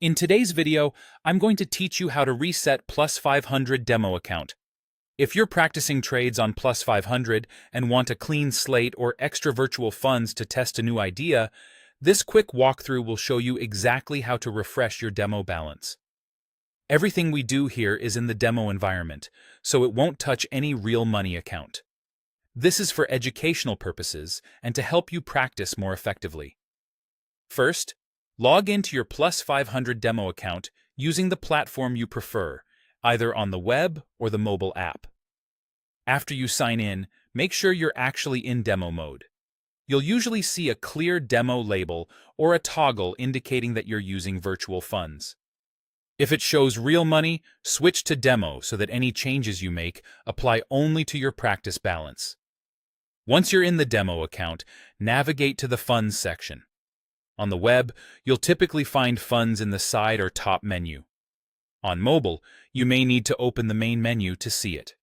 In today's video, I'm going to teach you how to reset Plus500 Demo Account. If you're practicing trades on Plus500 and want a clean slate or extra virtual funds to test a new idea, this quick walkthrough will show you exactly how to refresh your demo balance. Everything we do here is in the demo environment, so it won't touch any real money account. This is for educational purposes and to help you practice more effectively. First, log into your Plus500 demo account using the platform you prefer, either on the web or the mobile app. After you sign in, make sure you're actually in demo mode. You'll usually see a clear demo label or a toggle indicating that you're using virtual funds. If it shows real money, switch to demo so that any changes you make apply only to your practice balance. Once you're in the demo account, navigate to the Funds section. On the web, you'll typically find funds in the side or top menu. On mobile, you may need to open the main menu to see it.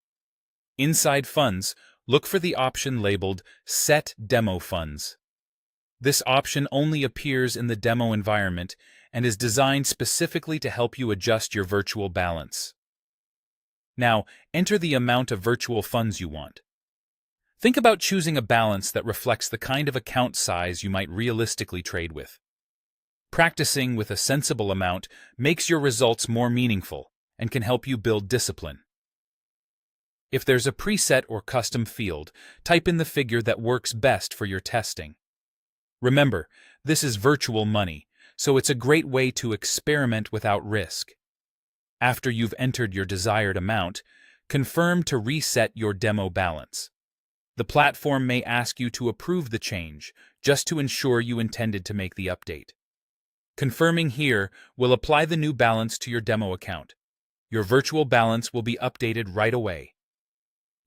Inside Funds, look for the option labeled Set Demo Funds. This option only appears in the demo environment and is designed specifically to help you adjust your virtual balance. Now, enter the amount of virtual funds you want. Think about choosing a balance that reflects the kind of account size you might realistically trade with. Practicing with a sensible amount makes your results more meaningful and can help you build discipline. If there's a preset or custom field, type in the figure that works best for your testing. Remember, this is virtual money, so it's a great way to experiment without risk. After you've entered your desired amount, confirm to reset your demo balance. The platform may ask you to approve the change, just to ensure you intended to make the update. Confirming here will apply the new balance to your demo account. Your virtual balance will be updated right away.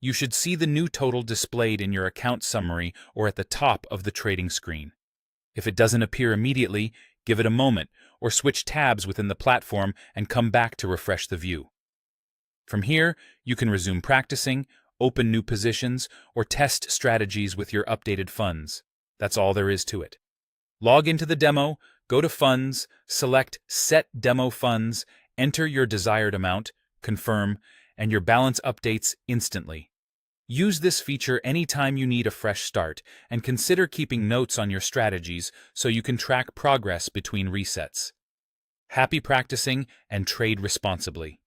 You should see the new total displayed in your account summary or at the top of the trading screen. If it doesn't appear immediately, give it a moment or switch tabs within the platform and come back to refresh the view. From here, you can resume practicing, open new positions, or test strategies with your updated funds. That's all there is to it. Log into the demo, go to Funds, select Set Demo Funds, enter your desired amount, confirm, and your balance updates instantly. Use this feature anytime you need a fresh start, and consider keeping notes on your strategies so you can track progress between resets. Happy practicing and trade responsibly.